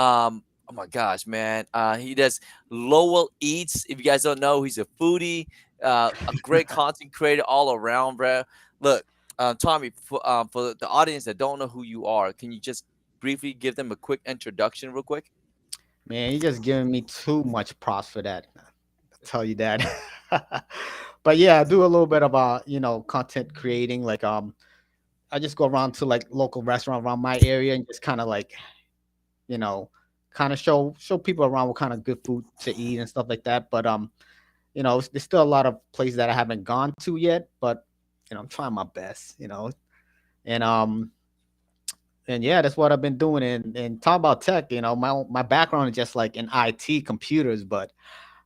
Oh my gosh, man. He does Lowell Eats. If you guys don't know, he's a foodie, a great content creator all around, bro. Look, Tommy, for the audience that don't know who you are, can you just briefly give them a quick introduction, real quick? Man, you just giving me too much props for that. I'll tell you that. But yeah, I do a little bit about content creating. Like I just go around to like local restaurant around my area and just kind of like you know kind of show people around what kind of good food to eat and stuff like that. But there's still a lot of places that I haven't gone to yet. But I'm trying my best. And and yeah, that's what I've been doing. And talk about tech. My background is just like in IT computers, but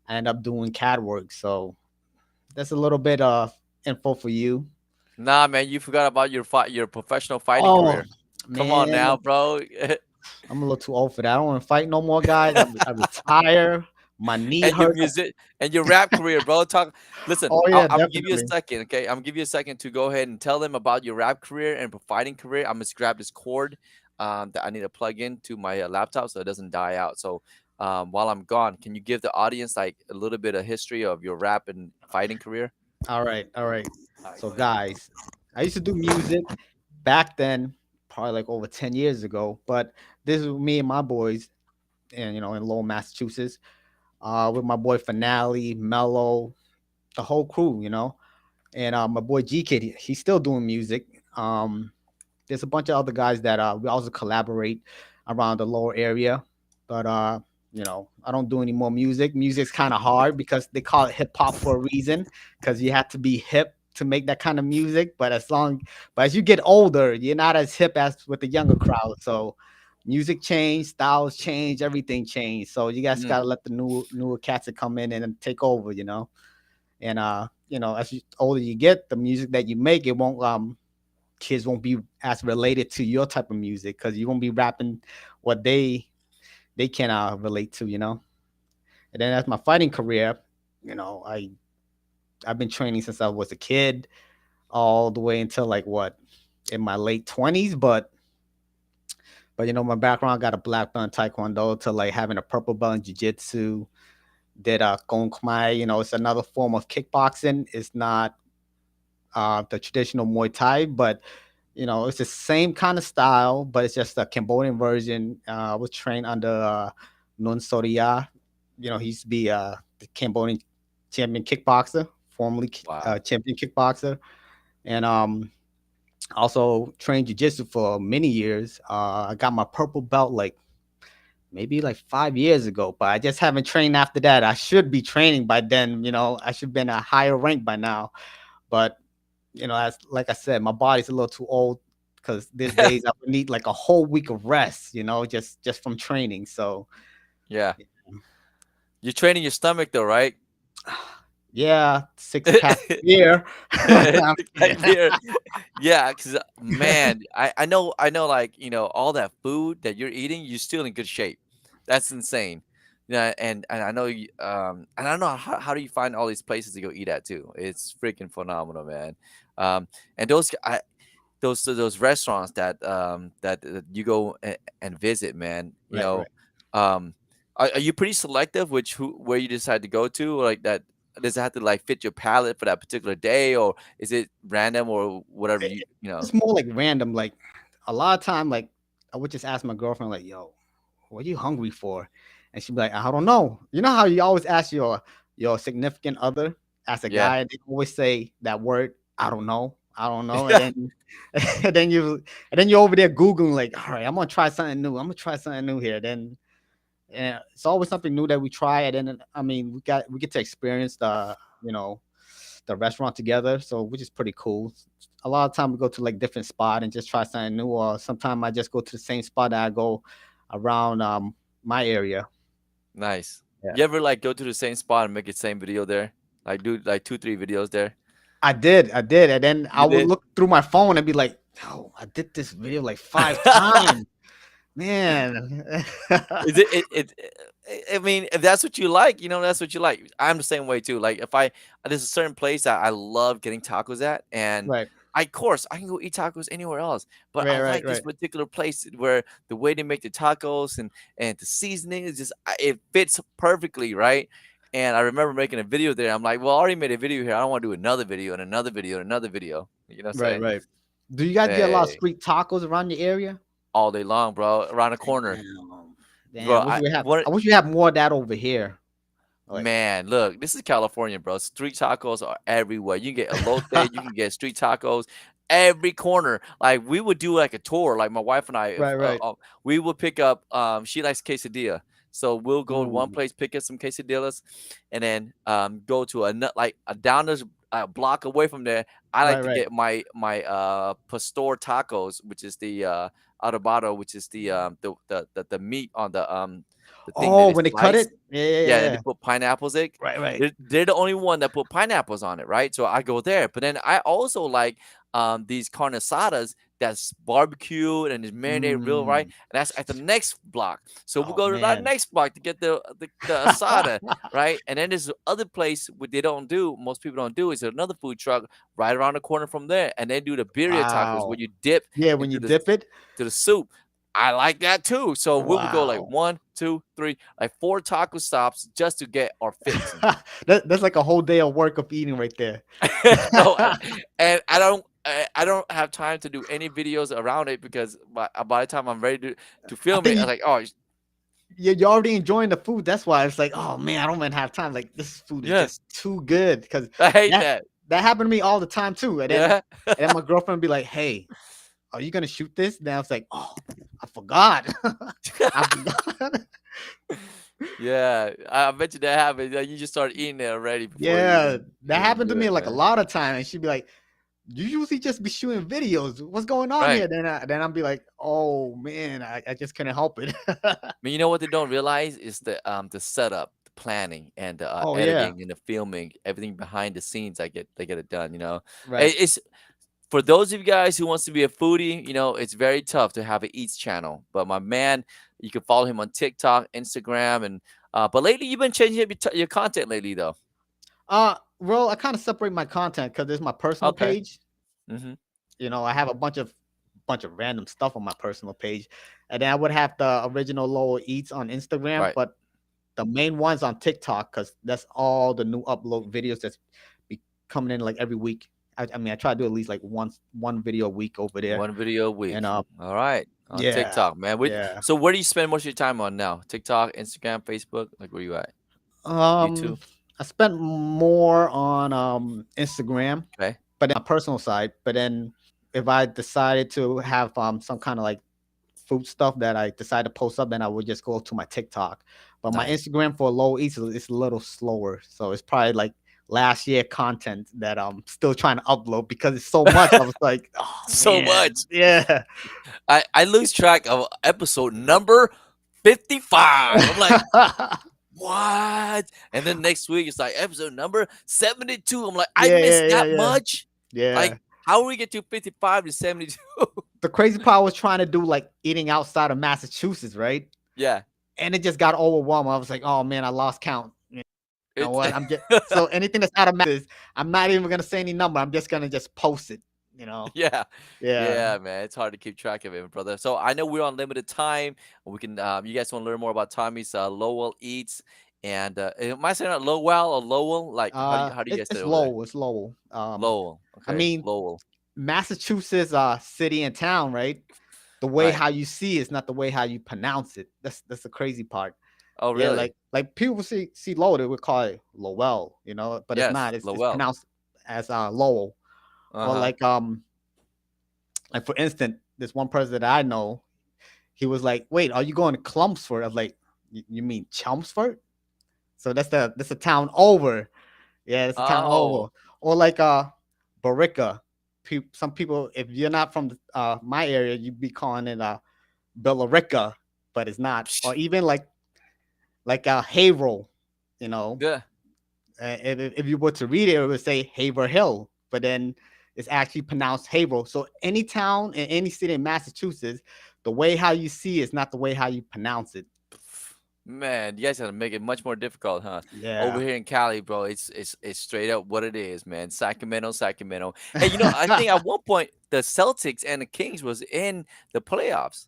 I end up doing CAD work. So that's a little bit of info for you. Nah, man, you forgot about your professional fighting Oh career. Come on man, now, bro. I'm a little too old for that. I don't want to fight no more, guys. I retire. My knee And your hurts. music and your rap career, bro. Talk. Listen, Oh I'm, yeah, I'm gonna give you a definitely. second, okay? I'm gonna give you a second to go ahead and tell them about your rap career and fighting career. I'm gonna grab this cord that I need to plug into my laptop so it doesn't die out. So while I'm gone, can you give the audience like a little bit of history of your rap and fighting career? All right, all right. All right, So go ahead. guys, I used to do music back then, probably like over 10 years ago. But this is me and my boys, and in Lowell, Massachusetts, with my boy Finale, Mello, the whole crew. And my boy G Kid, he's still doing music. There's a bunch of other guys that we also collaborate around the lower area, but I don't do any more music. Music's kind of hard because they call it hip hop for a reason, because you have to be hip to make that kind of music. But as you get older, you're not as hip as with the younger crowd. So music change, styles change, everything change. So you guys Mm, gotta let the newer cats that come in and take over. And as older you get, the music that you make, it won't kids won't be as related to your type of music, because you won't be rapping what they can relate to. And then as my fighting career, I've been training since I was a kid, all the way until like what, in my late 20s. But my background, got a black belt in taekwondo to like having a purple belt in jiu-jitsu. Did gong khmer, it's another form of kickboxing. It's not the traditional Muay Thai, but it's the same kind of style, but it's just a Cambodian version. I was trained under Nun Soria. He used to be the Cambodian champion kickboxer, formerly wow. champion kickboxer, and also trained jiu-jitsu for many years. I got my purple belt like maybe like 5 years ago, but I just haven't trained after that. I should be training by then. I should have been a higher rank by now, but as like I said, my body's a little too old, because these days I would need like a whole week of rest, just from training. So Yeah, you're training your stomach though, right? yeah, six pack beer. I'm Six pack kidding. beer. Yeah, because man, I know, like all that food that you're eating, you're still in good shape. That's insane. Yeah, and I know and I don't know how do you find all these places to go eat at too. It's freaking phenomenal, man. And those restaurants that you go and visit, man. Right, right. Um, are you pretty selective which who where you decide to go to, or like that? Does it have to like fit your palate for that particular day, or is it random or whatever It- you it- you know? It's more like random. Like a lot of time, like I would just ask my girlfriend, like, "Yo, what are you hungry for?" And she'd be like, "I don't know." You know how you always ask your significant other as a Yeah. guy, they always say that word, "I don't know." I don't know, and then and then you and then you're over there googling like, all right, I'm gonna try something new. I'm gonna try something new here. Then it's always something new that we try, and then I mean we get to experience the restaurant together, so which is pretty cool. A lot of time we go to like different spot and just try something new, or sometimes I just go to the same spot that I go around my area. Nice. Yeah. You ever like go to the same spot and make the same video there? Like do like 2, 3 videos there? I did, and then I You would did? look through my phone and be like, "Oh, I did this video like 5 times, man." Is I mean, if that's what you like, that's what you like. I'm the same way too. Like if there's a certain place that I love getting tacos at, and Right. of course, I can go eat tacos anywhere else, but I Right, right, like this right, particular place where the way they make the tacos and the seasoning is just it fits perfectly, right? And I remember making a video there. I'm like, well, I already made a video here. I don't want to do another video and another video and another video. You know what I'm right, saying? right. Do you guys get a lot of Hey, street tacos around your area? all day long, bro. Around the corner, Damn. bro. Damn. I wish we have. What I wish we have more of that over here. Like, Man, look, this is California, bro. Street tacos are everywhere. You can get elote, you can get street tacos every corner. Like we would do like a tour, like my wife and I, if right, right. we would pick up. She likes quesadilla, so we'll go to one Ooh, place, pick up some quesadillas, and then go to like a down this block away from there. I like right, to right. get my pastor tacos, which is the adobado, which is the meat on the thing that Oh, is when they cut sliced. it, yeah, yeah, yeah, Yeah, and they yeah. put pineapples egg. Right, right. They're the only one that put pineapples on it, right? So I go there. But then I also like these carne asadas that's barbecued and is marinated real right. Mm. And that's at the next block. So we'll Oh go to that man. next block to get the asada, right? And then there's other place what they don't do, most people don't do is another food truck right around the corner from there. And they do the birria tacos where Wow. you dip Yeah, when you into dip it. the soup. I like that too. So we would go like Wow. one, two, three, like four taco stops just to get our fix in. That's like a whole day of work of eating right there. No, and I don't have time to do any videos around it because by the time I'm ready to I film it, think I'm like, oh you're already enjoying the food. That's why it's like, oh man, I don't even have time. Like this food is yeah, just too good because I hate that that. that happened to me all the time too. Yeah, And then my girlfriend would be like, hey, are you gonna shoot this? Then I was like, oh, I forgot. I forgot. yeah. I bet you that happens. Like, you just start eating it already before you Yeah, even that happened to do me it, like a man. lot of time. And she'd be like, you usually just be shooting videos. What's going on Right. here? Then I'll be like, oh man, I just couldn't help it. But you know what they don't realize is the setup, the planning, and the Oh yeah, editing and the filming, everything behind the scenes. They get it done. right. It's for those of you guys who wants to be a foodie. It's very tough to have an eats channel. But my man, you can follow him on TikTok, Instagram, and but lately you've been changing up your content lately, though. Well, I kind of separate my content because there's my personal Okay. page. Hmm. I have a bunch of random stuff on my personal page, and then I would have the original Lowell Eats on Instagram, Right. but the main one's on TikTok because that's all the new upload videos that's be coming in like every week. I mean, I try to do at least like one video a week over there, One video a and week. All right. On yeah, TikTok, man. yeah. So where do you spend most of your time on now? TikTok, Instagram, Facebook? Like where you at? Um, YouTube? I spent more on Instagram, Okay. but then my personal side. But then if I decided to have some kind of like food stuff that I decide to post up, then I would just go to my TikTok. But my Nice. Instagram for low eats is a little slower. So it's probably like last year content that I'm still trying to upload because it's so much. I was like, oh So man, much. yeah. I lose track of episode number 55. I'm like, what? And then next week it's like episode number 72. I'm like, I Yeah, missed yeah, yeah, that yeah. much. Yeah. Like, how do we get to 55 to 72? The crazy part was trying to do like eating outside of Massachusetts, right? Yeah. And it just got overwhelming. I was like, oh man, I lost count. You know It's what? I'm just so anything that's out of Massachusetts, I'm not even gonna say any number. I'm just gonna just post it, you know. yeah. Yeah. Yeah, man. It's hard to keep track of it, brother. So I know we're on limited time. We can you guys want to learn more about Tommy's Lowell Eats and am I saying that Lowell or Lowell? Like how do you guys say It's it over there? Lowell. It's Lowell. Lowell. I Okay. mean, Lowell. Massachusetts, city and town, right? The way Right. how you see is not the way how you pronounce it. That's the crazy part. Oh, Yeah, really? like people see Lowell, they would call it Lowell, but it's Yes, not. It's Lowell. pronounced as Lowell. Or Uh-huh. like for instance, this one person that I know, he was like, "Wait, are you going to Chelmsford?" I was like, "You mean Chelmsford?" So that's the town over. Yeah, that's the town Oh. over. Or like Barica. Some people, if you're not from my area, you'd be calling it Billerica, but it's not. Or even like Haverhill, you know. Yeah. If you were to read it, it would say Haverhill, but then it's actually pronounced Haverhill. So any town in any city in Massachusetts, the way how you see is not the way how you pronounce it. Man, you guys gotta make it much more difficult, huh? Over Yeah. here in Cali, bro, it's straight up what it is, man. Sacramento, Sacramento. Hey, I think at one point the Celtics and the Kings was in the playoffs.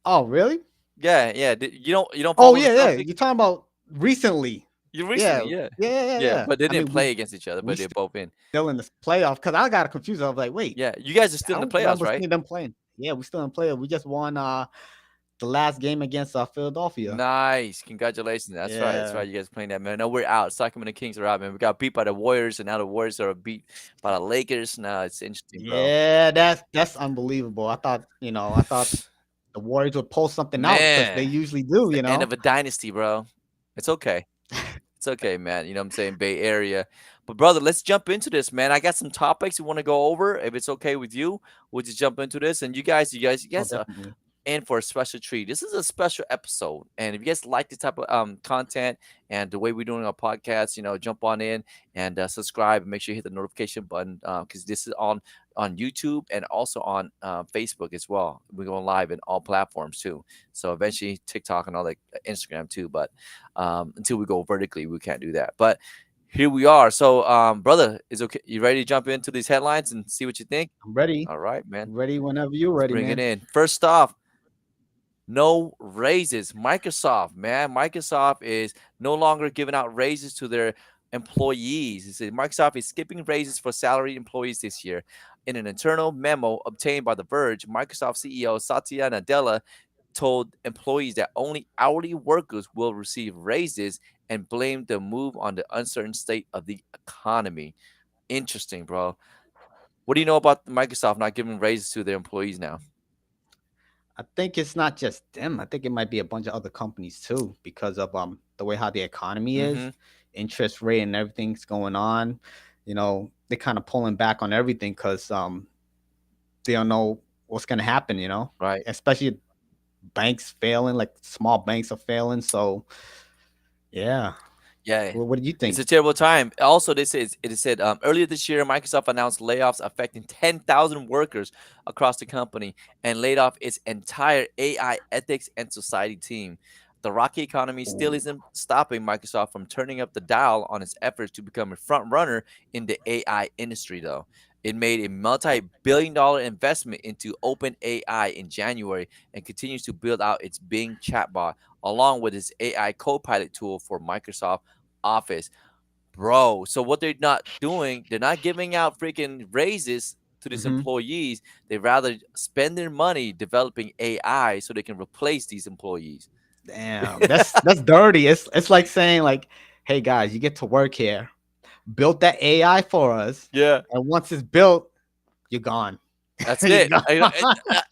Oh, really? Yeah, yeah. You don't Oh, follow the yeah, yeah. Celtics? You're talking about recently. You Yeah. recently, yeah. Yeah, yeah, yeah, Yeah, yeah. but they I didn't mean, play against each other, we but they're both in. still in the playoff because I got confused. I was like, wait, Yeah, you guys are I still in the don't playoffs, remember right? seeing them playing. Yeah, we still in playoff. We just won the last game against Philadelphia. Nice. Congratulations. That's right. That's Yeah. right. You guys playing that, man. No, we're out. Sacramento Kings are out, man. We got beat by the Warriors, and now the Warriors are beat by the Lakers. Now it's interesting, bro. Yeah, that's unbelievable. I thought the Warriors would pull something out because they Man, usually it's do, the end of a dynasty, bro. It's okay. It's okay, man. You know what I'm saying? Bay Area. But brother, let's jump into this, man. I got some topics we want to go over. If it's okay with you, we'll just jump into this. And you Oh, guys definitely. in for a special treat. This is a special episode. And if you guys like this type of content and the way we're doing our podcast, jump on in and subscribe and make sure you hit the notification button because this is on YouTube and also on Facebook as well. We're going live in all platforms too. So eventually TikTok and all that, Instagram too. But until we go vertically, we can't do that. But here we are. So, brother, is okay. You ready to jump into these headlines and see what you think? I'm ready. All right, man. Ready whenever you're Let's ready, bring it man. in. First off, no raises. Microsoft, man. Microsoft is no longer giving out raises to their employees. It said Microsoft is skipping raises for salaried employees this year. In an internal memo obtained by The Verge, Microsoft CEO Satya Nadella told employees that only hourly workers will receive raises and blamed the move on the uncertain state of the economy. Interesting, bro. What do you know about Microsoft not giving raises to their employees now? I think it's not just them. I think it might be a bunch of other companies too, because of the way how the economy Mm-hmm. is, interest rate and everything's going on. They're kind of pulling back on everything because they don't know what's gonna happen. Right. Especially banks failing, like small banks are failing. So yeah, Yeah, what do you it's think? a terrible time. Also, it said earlier this year, Microsoft announced layoffs affecting 10,000 workers across the company and laid off its entire AI ethics and society team. The rocky economy still Ooh. isn't stopping Microsoft from turning up the dial on its efforts to become a front runner in the AI industry, though. It made a multi-billion-dollar investment into OpenAI in January and continues to build out its Bing chatbot along with its AI Copilot tool for Microsoft Office. Bro, so what they're not doing, they're not giving out freaking raises to these Hmm. employees. They rather spend their money developing AI so they can replace these employees. Damn, that's dirty. It's like saying like, hey guys, you get to work here, built that AI for us, Yeah. and once it's built, you're gone. That's You're it. gone.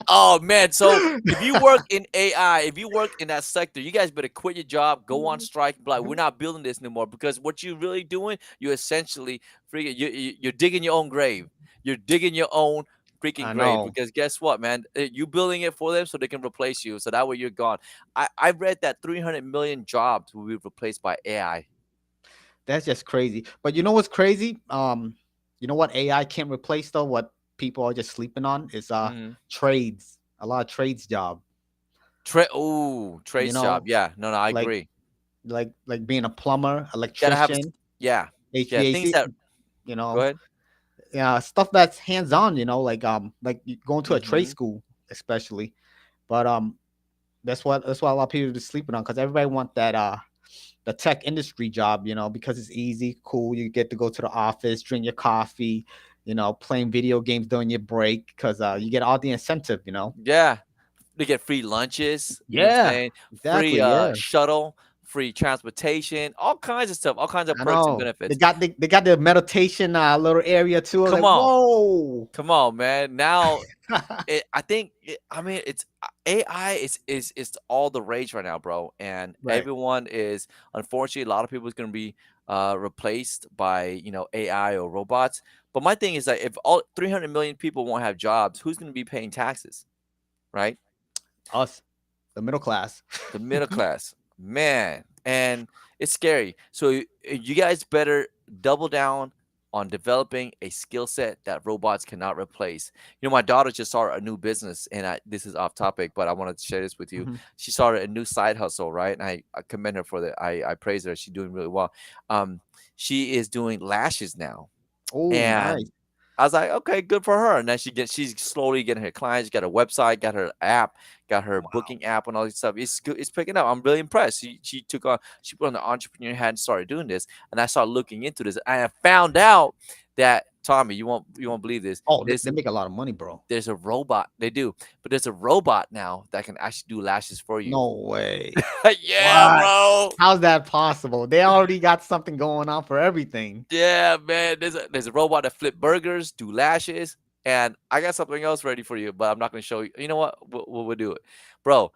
Oh man, so if you work in AI, if you work in that sector, you guys better quit your job, go on strike, be like we're not building this anymore because what you're really doing, you essentially freaking you're digging your own grave. You're digging your own freaking I grave know. because guess what, man? You building it for them so they can replace you. So that way you're gone. I read that 300 million jobs will be replaced by AI. That's just crazy. But you know what's crazy? You know what AI can't replace though? What people are just sleeping on is Mm-hmm. trades. A lot of trades job. You Trades job. know, Yeah, no, I like agree. like being a plumber, Gotta have electrician, yeah, yeah, things HVAC. that You go know, ahead. yeah, stuff that's hands on. Like you going to a trade Mm-hmm. school, especially. But that's why a lot of people are sleeping on because everybody want that the tech industry job, because it's easy, cool. You get to go to the office, drink your coffee, playing video games during your break because you get all the incentive. Yeah, they get free lunches, you know what I'm Yeah, saying? Free, exactly. Yeah, shuttle, free transportation, all kinds of stuff, all kinds of I perks and know. They benefits. got they got the meditation little area too. I was Come like, on, whoa. come on, man. Now, I mean, it's AI is all the rage right now, bro, and Right. everyone is unfortunately, a lot of people is gonna be, replaced by, AI or robots, but my thing is that if all 300 million people won't have jobs, who's gonna be paying taxes, right? Us, the middle class. The middle class, man, and it's scary. So you guys better double down, on developing a skill set that robots cannot replace. My daughter just started a new business, and this is off topic, but I wanted to share this with you. Hmm. She started a new side hustle, right? And I commend her for that. I praise her. She's doing really well. Um, she is doing lashes now, Oh, and nice. I was like, okay, good for her. And then she's slowly getting her clients, got a website, got her app, got her Wow. booking app, and all this stuff. It's good. It's picking up. I'm really impressed. She put on the entrepreneur hat and started doing this. And I started looking into this. And I found out that, Tommy, you won't believe this. Oh, they, There's they make a lot of money, bro. there's a robot. They do, but there's a robot now that can actually do lashes for you. No way. Yeah, What? bro. How's that possible? They already got something going on for everything. Yeah, man. There's a robot that flip burgers, do lashes, and I got something else ready for you, but I'm not gonna show you. You know what? We'll do it, bro.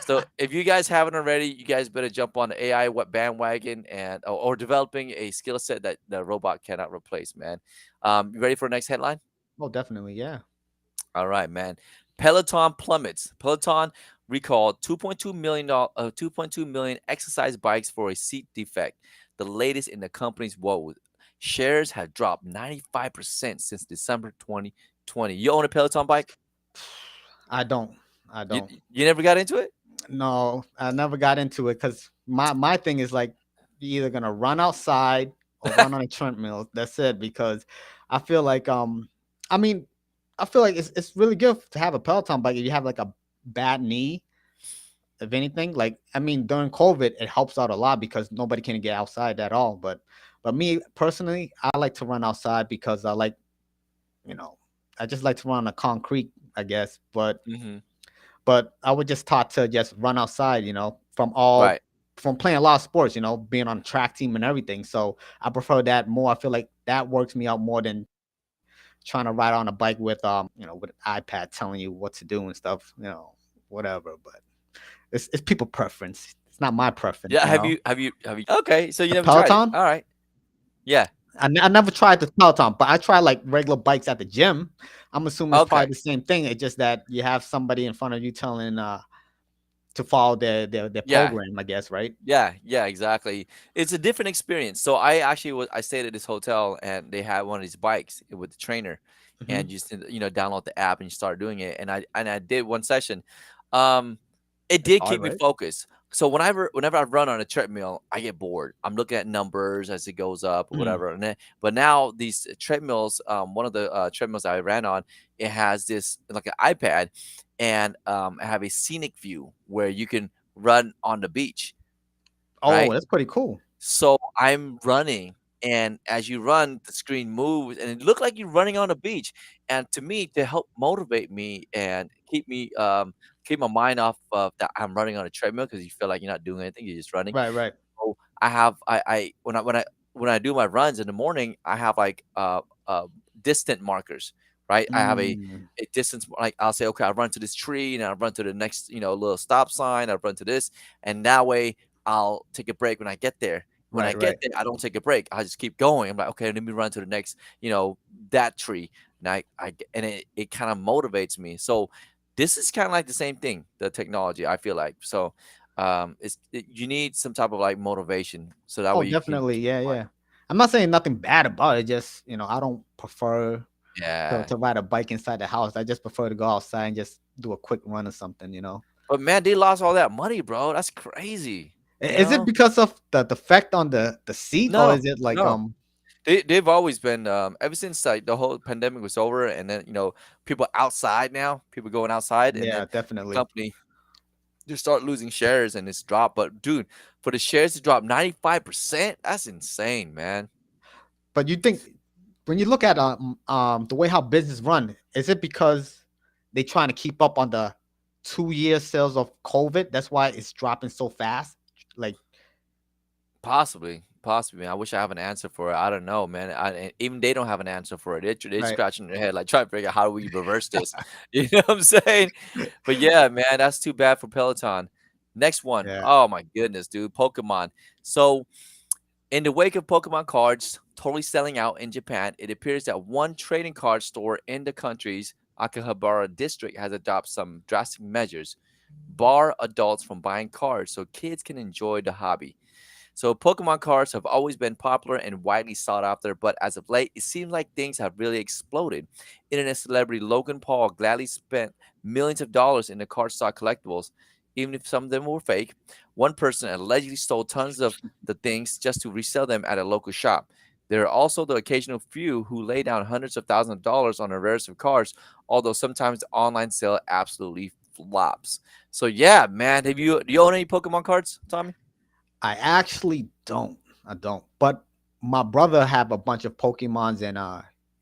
So if you guys haven't already, you guys better jump on the AI what bandwagon and or developing a skill set that the robot cannot replace, man. You ready for the next headline? Oh, definitely. Yeah. All right, man. Peloton plummets. Peloton recalled 2.2 million exercise bikes for a seat defect, the latest in the company's woes. Shares have dropped 95% since December 2020. You own a Peloton bike? I don't. I You don't. you never got into it? No, I never got into it because my thing is like you're either gonna run outside or run on a treadmill. That's it. Because I feel like I mean, I feel like it's really good to have a Peloton bike if you have like a bad knee. If anything, like I mean, during COVID, it helps out a lot because nobody can get outside at all. But me personally, I like to run outside because I like you know I just like to run on a concrete, I guess. Hmm. But I was just taught to just run outside, Right. from playing a lot of sports, being on a track team and everything. So I prefer that more. I feel like that works me out more than trying to ride on a bike with an iPad telling you what to do and stuff, whatever. But it's people preference. It's not my preference, Yeah. you know. Have you? Okay, so you The never tried it. Peloton, All right. Yeah. I never tried the Peloton, but I try like regular bikes at the gym. I'm assuming it's probably Okay. the same thing. It's just that you have somebody in front of you telling to follow their Yeah. program, I guess, right? Yeah, yeah, exactly. It's a different experience. So I stayed at this hotel and they had one of these bikes with the trainer, and Mhm. you just download the app and you start doing it. And I did one session. Um, it It's did hard, keep me right? focused. So whenever I run on a treadmill, I get bored. I'm looking at numbers as it goes up or Mm. whatever. But now these treadmills, one of the treadmills I ran on, it has this like an iPad, and I have a scenic view where you can run on the beach, Oh, right? that's pretty cool. So I'm running, and as you run, the screen moves, and it looked like you're running on a beach. And to me, to help motivate me and keep my mind off of that I'm running on a treadmill because you feel like you're not doing anything, you're just running. Right, right. So I have I when I do my runs in the morning, I have like distant markers, right? I have Mm. a distance like I'll say, okay, I run to this tree and I run to the next, little stop sign, I run to this, and that way I'll take a break when I get there. When I Right, get right. there, I don't take a break. I just keep going. I'm like, okay, let me run to the next, that tree. And it kind of motivates me. So this is kind of like the same thing, the technology, I feel like. So you need some type of like motivation so that Oh, way you can definitely. keep Yeah, going. yeah. I'm not saying nothing bad about it. Just, I don't prefer Yeah. to ride a bike inside the house. I just prefer to go outside and just do a quick run or something. But man, they lost all that money, bro. That's crazy. You Is it know? because of the defect on the seat, or No, is it like no. They've always been ever since like the whole pandemic was over, and then people outside now, people going outside, and then yeah, the definitely. company just start losing shares and it's dropped. But dude, for the shares to drop 95%, that's insane, man. But you think when you look at the way how business run, is it because they trying to keep up on the 2 year sales of COVID? That's why it's dropping so fast. Like, Possibly, possibly. Man. I wish I have an answer for it. I don't know, man. And even they don't have an answer for it. They're right? scratching their head, like trying to figure out how do we reverse this. You know what I'm saying? But yeah, man, that's too bad for Peloton. Next one. Yeah. Oh my goodness, dude. Pokemon. So in the wake of Pokemon cards totally selling out in Japan, it appears that one trading card store in the country's Akihabara district has adopted some drastic measures, bar adults from buying cards so kids can enjoy the hobby. So Pokemon cards have always been popular and widely sought after, but as of late, it seems like things have really exploded. Internet celebrity Logan Paul gladly spent millions of dollars in the card stock collectibles, even if some of them were fake. One person allegedly stole tons of the things just to resell them at a local shop. There are also the occasional few who lay down hundreds of thousands of dollars on the rarest of cards, although sometimes the online sale absolutely flops. So yeah, man, do you own any Pokemon cards, Tommy? I actually don't. I don't. But my brother have a bunch of Pokemons and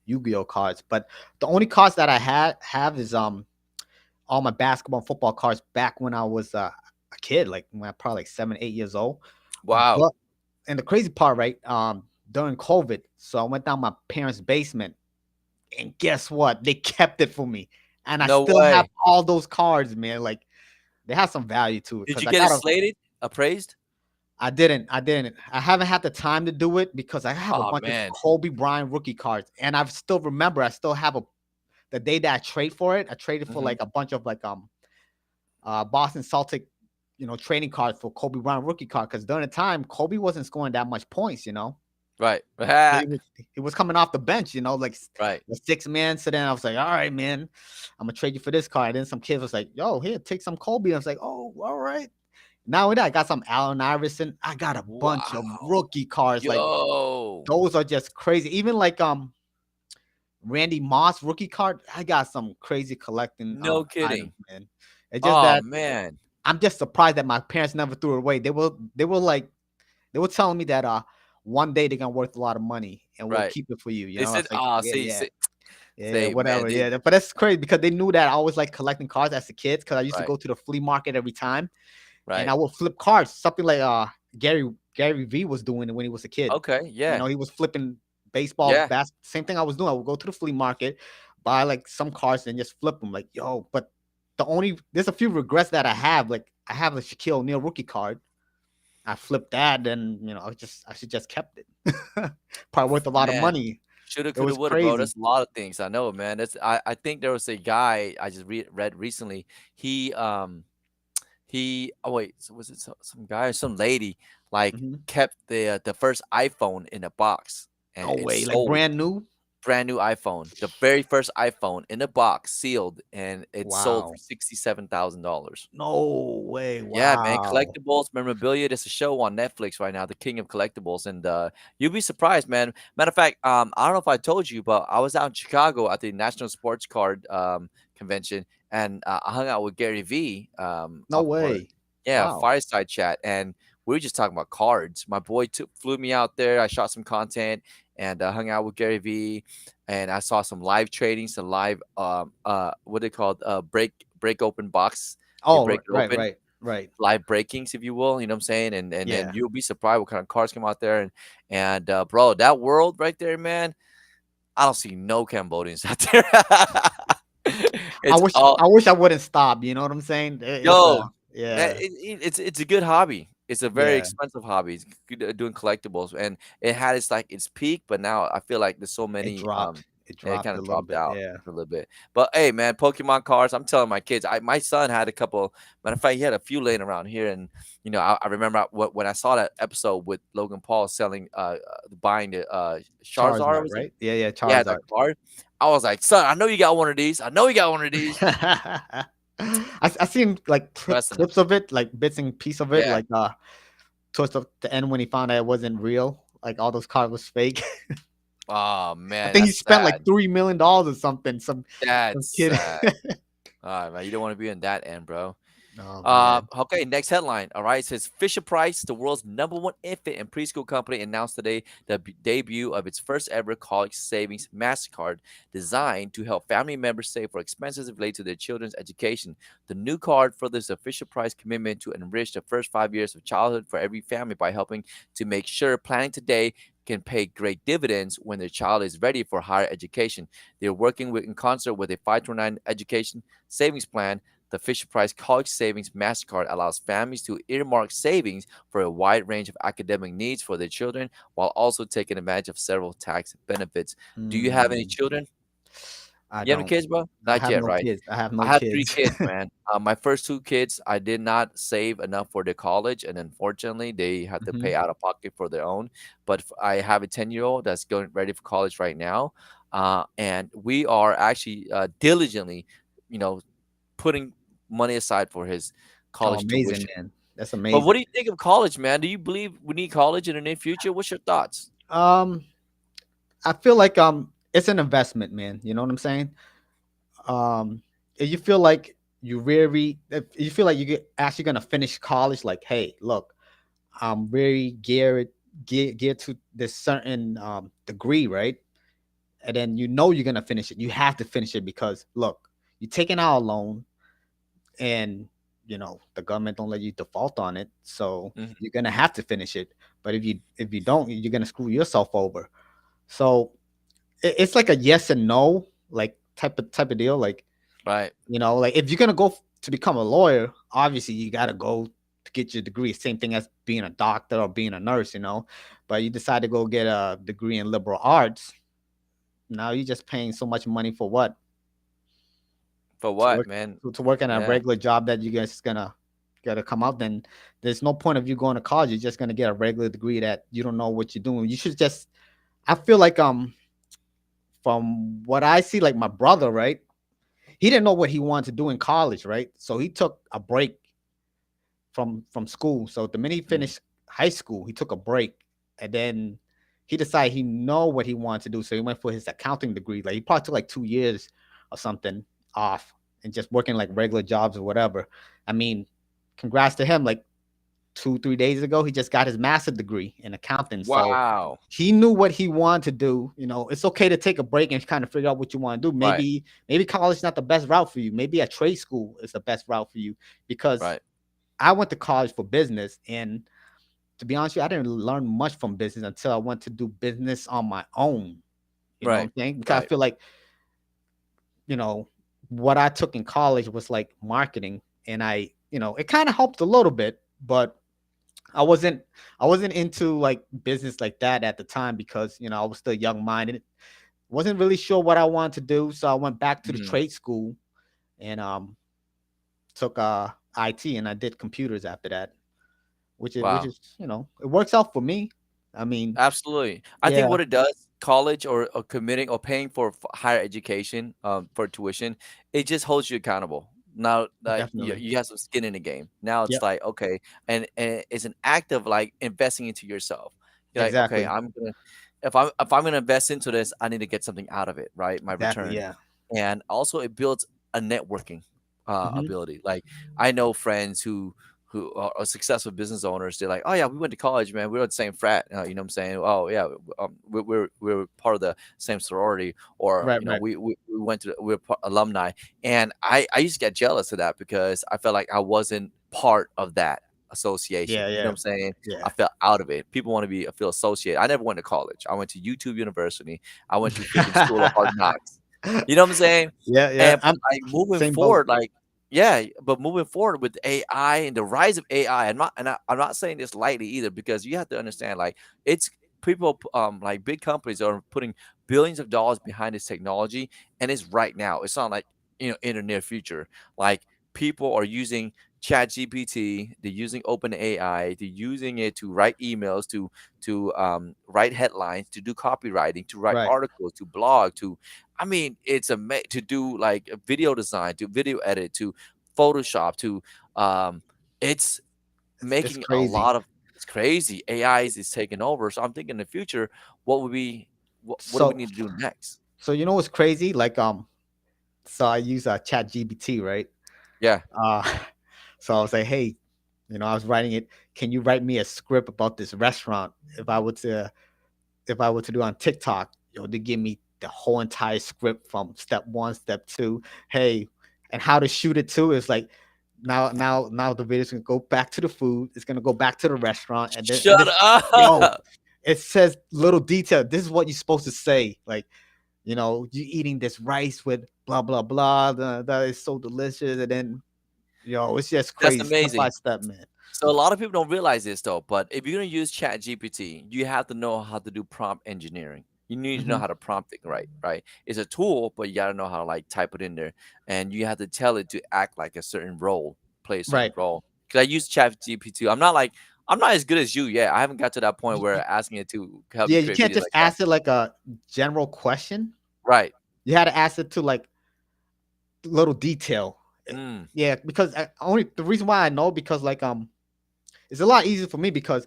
Yu-Gi-Oh cards. But the only cards that I have is all my basketball and football cards back when I was a kid, like when I probably like 7, 8 years old. Wow. But and the crazy part, right? During COVID, so I went down my parents' basement, and guess what? They kept it for me, and I No still have way. all those cards, man. Like they have some value to it Did because you I get it got a slated? Appraised? I didn't. I haven't had the time to do it because I have a Oh bunch of man. Kobe Bryant rookie cards, and I still remember. I still have a the day that I trade for it. I traded for Hmm. like a bunch of like Boston Celtic, trading cards for Kobe Bryant rookie card because during the time Kobe wasn't scoring that much points. Right. He was coming off the bench. Like Right. the 6 man. So then I was like, all right, man, I'm gonna trade you for this card. And then some kid was like, yo, here, take some Kobe. I was like, oh, all right. Now with that, I got some Allen Iverson. I got a bunch of Wow. rookie cards. Like Yo. those are just crazy. Even like Randy Moss rookie card. I got some crazy collecting No items, kidding. man. It's just Oh that man. I'm just surprised that my parents never threw it away. They were telling me that one day they're gonna worth a lot of money and we'll Right. keep it for you. They I said, was like, yeah, see, yeah. Yeah, man, whatever. Yeah, but that's crazy because they knew that I always like collecting cards as a kid because I used to right. go to the flea market every time and Right. I would flip cards, something like Gary V was doing it when he was a kid. Okay. Yeah. He was flipping baseball, Yeah. same thing I was doing. I would go to the flea market, buy like some cards and just flip them. Like, yo, but there's a few regrets that I have. Like I have a Shaquille O'Neal rookie card. I flipped that, and I should just kept it. Probably worth a lot of Man. money. Shoulda, It coulda, was woulda, bro. crazy. That's a lot of things. I know, man. I think there was a guy I just read recently. He oh wait, so was it some guy or some lady like Mhm. kept the first iPhone in a box and No it way, like sold. brand new. Brand new iPhone, the very first iPhone in a box, sealed, and it sold for Wow. $67,000. No way. Yeah, man, Wow. collectibles, memorabilia. There's a show on Netflix right now, The King of Collectibles, and you'll be surprised, man. Matter of fact, I don't know if I told you, but I was out in Chicago at the National Sports Card convention, and I hung out with Gary V No for way. yeah Wow. fireside chat, and we were just talking about cards. My boy flew me out there. I shot some content and hung out with Gary V, and I saw some live trading, some live what they called break open box. They Oh, break it right, open right, right. live breakings, if you will, you know what I'm saying? And then Yeah. you'll be surprised what kind of cars come out there. And bro, that world right there, man, I don't see no Cambodians out there. I It's wish all I wish I wouldn't stop. You know what I'm saying? It's yo, man, yeah, it's a good hobby. It's a very yeah. expensive hobby. It's good doing collectibles, and it had its peak, but now I feel like there's so It many dropped. It it dropped kind a of little dropped bit. out Yeah. a little bit. But hey, man, Pokemon cards. I'm telling my kids. My son had a couple. Matter of fact, he had a few laying around here, and I remember when I saw that episode with Logan Paul selling, buying the Charizard, Charizard, was it? right? Yeah, yeah, Yeah, that Charizard. card. I was like, son, I know you got one of these. I know you got one of these. I seen like Pressing him. clips of it, like bits and piece of it, Yeah. like towards the end when he found out it wasn't real, like all those cards was fake. Oh I man, think he that's spent like sad. $3 million or something. Some That's kid. sad. All right, man. You don't want to be in that end, bro. Oh man. Okay, next headline. All right, it says Fisher Price, the world's #1 infant and preschool company, announced today the debut of its first ever college savings MasterCard designed to help family members save for expenses related to their children's education. The new card furthers the Fisher Price commitment to enrich the first 5 years of childhood for every family by helping to make sure planning today can pay great dividends when their child is ready for higher education. They're working in concert with a 529 education savings plan. The Fisher Price College Savings MasterCard allows families to earmark savings for a wide range of academic needs for their children while also taking advantage of several tax benefits. Do you have any Hmm. children? I You having don't. kids, bro? I Not have yet, no right? kids. I have I no have 3 kids. kids, man. My first 2 kids, I did not save enough for their college, and unfortunately, they had to Hmm. pay out of pocket for their own. But I have a 10-year-old that's going ready for college right now, and we are actually diligently, you know, putting money aside for his Oh, college amazing, tuition. man. That's But what amazing. do you think of college, man? Do you believe we need college in the near future? What's your thoughts? Um, I feel like it's an investment, man. You know what I'm saying? If you feel like if you feel like you're actually gonna finish college, like, hey, look, I'm very geared to this certain degree, right? And then you know you're gonna finish it. You have to finish it because look, you're taking out a loan, and the government don't let you default on it, so Mhm. you're gonna have to finish it. But if you don't, you're gonna screw yourself over. So it's like a yes and no, like type of deal. Like, Right. like if you're gonna go to become a lawyer, obviously you gotta go to get your degree. Same thing as being a doctor or being a nurse. But you decide to go get a degree in liberal arts. Now you're just paying so much money for what? For To what, work man? to work in a Yeah. regular job that you guys gonna gotta come out. Then there's no point of you going to college. You're just gonna get a regular degree that you don't know what you're doing. You should just. I feel like from what I see, like my brother, right? He didn't know what he wanted to do in college, right? So he took a break from school. So the minute he Mhm. finished high school, he took a break, and then he decided he know what he wanted to do. So he went for his accounting degree. Like he probably took like 2 years or something off and just working like regular jobs or whatever. I mean, congrats to him. Like 2 3 days ago, he just got his master's degree in accounting. So Wow. he knew what he wanted to do. It's okay to take a break and kind of figure out what you want to do. Right. Maybe college is not the best route for you. Maybe a trade school is the best route for you, because Right. I went to college for business, and to be honest with you, I didn't learn much from business until I went to do business on my own. You know what Right. I'm saying? Because I Right. feel like, you know, what I took in college was like marketing, and it kind of helped a little bit, but I wasn't I wasn't into like business like that at the time, because I was still young minded, wasn't really sure what I wanted to do. So I went back to the Mhm. trade school and took IT, and I did computers after that, which Wow. is it works out for me. I mean, Absolutely. I think yeah, what it does, college or committing or paying for higher education, for tuition, it just holds you accountable. Now, like definitely. you have some skin in the game. Now it's Yep, like okay, and it's an act of like investing into yourself. You're like, okay, exactly, if I'm gonna invest into this, I need to get something out of it, right? My exactly. return, Yeah. and also it builds a networking Hmm. ability. Like I know friends who are successful business owners. They're like, oh yeah, we went to college, man. We were at the same frat. You know what I'm saying? Oh yeah, we're part of the same sorority, or Right, right. we went to we're alumni. And I used to get jealous of that because I felt like I wasn't part of that association. Yeah, You know what yeah, I'm saying? yeah. I felt out of it. People want to be feel associated. I never went to college. I went to YouTube University. I went to freaking School of Hard Knocks. You know what I'm saying? Yeah, yeah. And but I'm like moving same boat. forward, like yeah, but moving forward with AI and the rise of AI, I'm not saying this lightly either because you have to understand like it's people like big companies are putting billions of dollars behind this technology and it's right now. It's not like in the near future. Like people are using Chat GPT, they're using Open AI, they're using it to write emails, to write headlines, to do copywriting, to write Right. articles, to blog, to I mean, to do like a video design, to video edit, to Photoshop, to um, it's It's making a crazy. lot of it's crazy. AI is taking over. So I'm thinking in the future, what do we So need to do next? so what's crazy? Like so I use Chat GBT, right? Yeah, Uh so I was like, hey, I was writing it. Can you write me a script about this restaurant? If I were to do on TikTok, they give me the whole entire script from step one, step two. Hey, and how to shoot it too is like now the video's gonna go back to the food. It's gonna go back to the restaurant, and shut it's yo, up. it says little detail. This is what you're supposed to say. Like, you eating this rice with blah blah blah. That is so delicious, and then it's just That's crazy step by amazing. step, man. So a lot of people don't realize this though, but if you're gonna use Chat GPT, you have to know how to do prompt engineering. You need to know Mhm. how to prompt it right, right? It's a tool, but you gotta know how to like type it in there, and you have to tell it to act like a certain role, play a certain Right. role. Because I use ChatGPT. I'm not as good as you yet. I haven't got to that point Y where y asking it to help me Yeah, you create can't videos just like that. ask it like a general question. Right. You had to ask it to like little detail. Mm. Yeah, because only the reason why I know because like it's a lot easier for me because